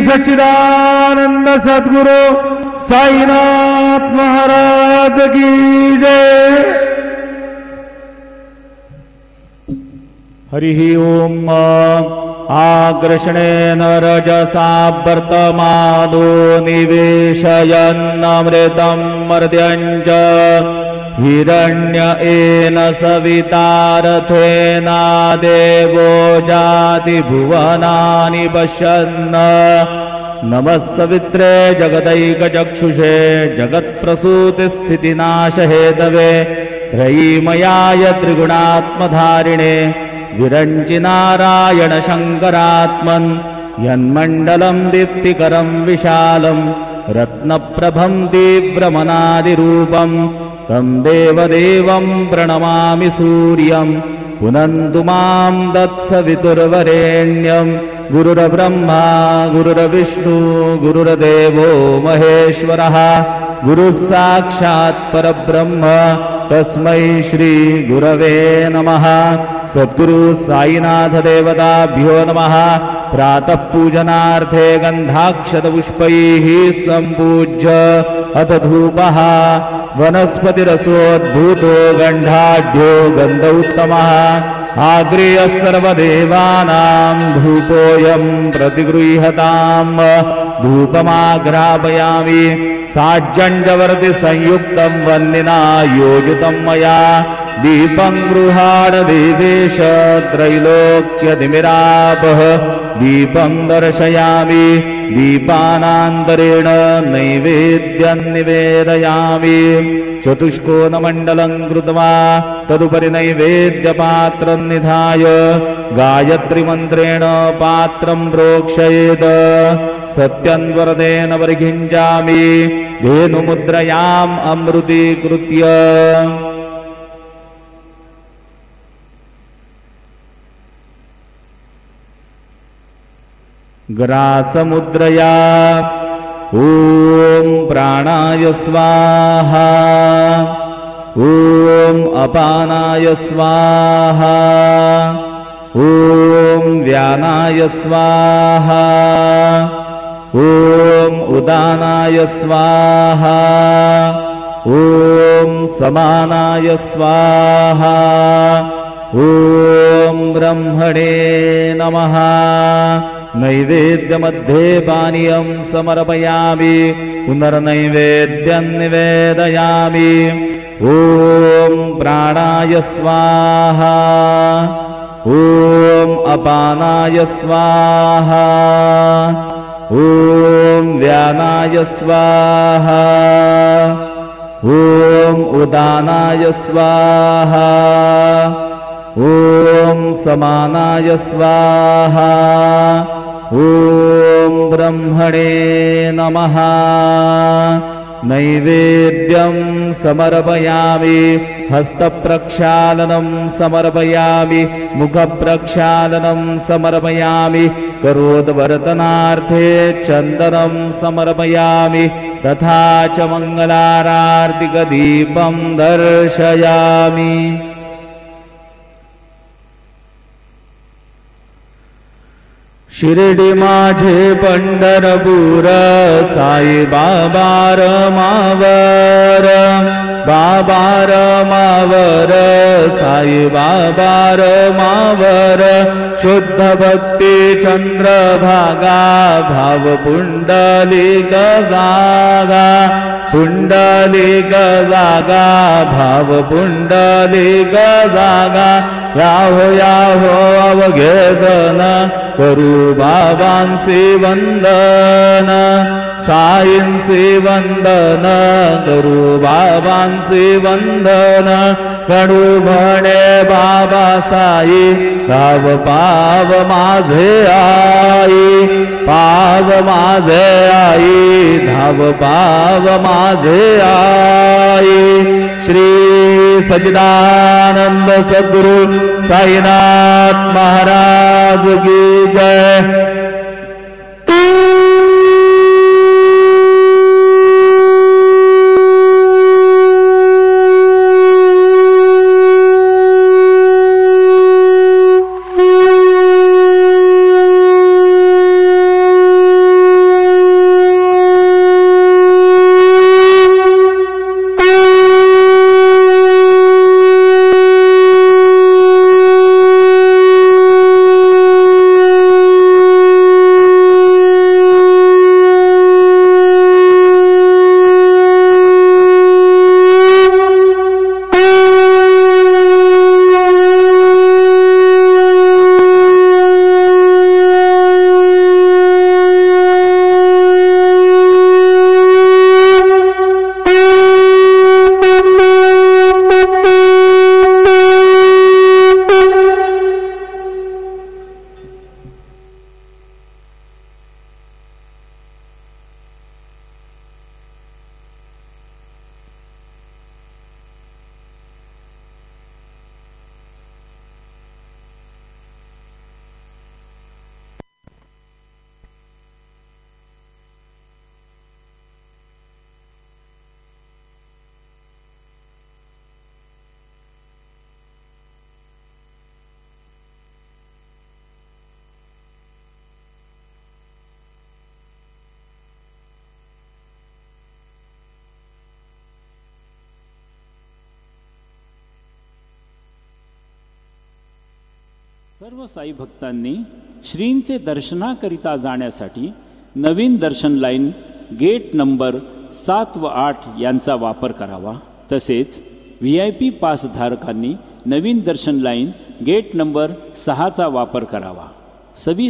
सच्चिदानंद सद्गुरु साईनाथ महाराज की जय। हरिः ओम। आग्रषणेन रजसा वर्तमानो निवेशयन्नमृतं मर्त्यं च हिरण्येन सवितारथेना देवो जाति भुवनानि पश्यन्। नमः सवित्रे जगदैकचक्षुषे जगत्प्रसूतिस्थितिनाशहेतवे त्रयीमयाय त्रिगुणात्मधारिणे विरञ्चि नारायण शङ्करात्मन्। यन्मण्डलं दीप्तिकरं विशालं रत्नप्रभं तीव्रमनादिरूपं तं देवदेवं प्रणमामि सूर्यं। पुनन्तु मां तत्सवितुर्वरेण्यं गुरुर्ब्रह्मा गुरुर्विष्णु गुरुर्देवो महेश्वरः गुरुः साक्षात् परब्रह्म तस्मै श्री गुरवे नमः। सद्गुरु साईनाथ देवताभ्यो नमः। प्रातः पूजनार्थे गन्धाक्षतपुष्पैः सम्पूज्य अथ धूपः वनस्पतिरसोद्भूतो गन्धाढ्यो गन्ध उत्तमः। आग्रेयः सर्वदेवानां धूपोऽयं प्रतिगृह्यताम्। धूपमाघ्रापयामि साज्जण्डवर्ति संयुक्तं वह्निना योजितं मया। दीपं गृहाण देवेश त्रैलोक्यतिमिरापः। दीपं दर्शयामि दीपानान्तरेण नैवेद्यं निवेदयामि। चतुष्कोणमण्डलं कृत्वा तदुपरि नैवेद्यपात्रं निधाय गायत्रीमन्त्रेण पात्रं प्रोक्षयेत्। सत्यन्वरदेन परिखिञ्चामि धेनुमुद्रयाम् अमृतीकृत्य। ग्रासमुद्रया ॐ प्राणाय स्वाहा ॐ अपानाय स्वाहा ॐ व्यानाय स्वाहा ॐ उदानाय स्वाहा ॐ समानाय स्वाहा ॐ ब्रह्मणे नमः। नैवेद्यमध्ये पानीयं समर्पयामि पुनर्नैवेद्यं निवेदयामि। ॐ प्राणाय स्वाहा ॐ अपानाय स्वाहा ॐ व्यानाय स्वाहा ॐ उदानाय स्वाहा ॐ समानाय स्वाहा ॐ ब्रह्मणे नमः। नैवेद्यं समर्पयामि हस्तप्रक्षालनं समर्पयामि मुखप्रक्षालनं समर्पयामि करोद्वर्तनार्थे चन्दनं समर्पयामि तथा च मङ्गलारार्तिकदीपं दर्शयामि। शिर्डी माझे पंढरपूर साई बाबा रमावर बाबा रमावर साई बाबा रमावर शुद्ध भक्ती चंद्रभागा भाव पुंडलिक जागा पुंडलिक जागा भाव पुंडलिक जागा याहो अवघे जन करू बाबांसी वंदन साईंसी वंदन करू बाबांसी वंदन कडू म्हणे बाबा साई गाव पाव माझे आई पाव माझे आई धाव पाव माझे आई। श्री सच्चिदानंद सद्गुरु साईनाथ महाराज की जय। सर्व साई भक्तांनी श्रींचे दर्शनाकरिता जाण्यासाठी नवीन दर्शन लाईन गेट नंबर 7 व 8 यांचा वापर करावा। तसेच VIP पास धारकांनी नवीन दर्शन लाईन गेट नंबर 6 चा वापर करावा। सभी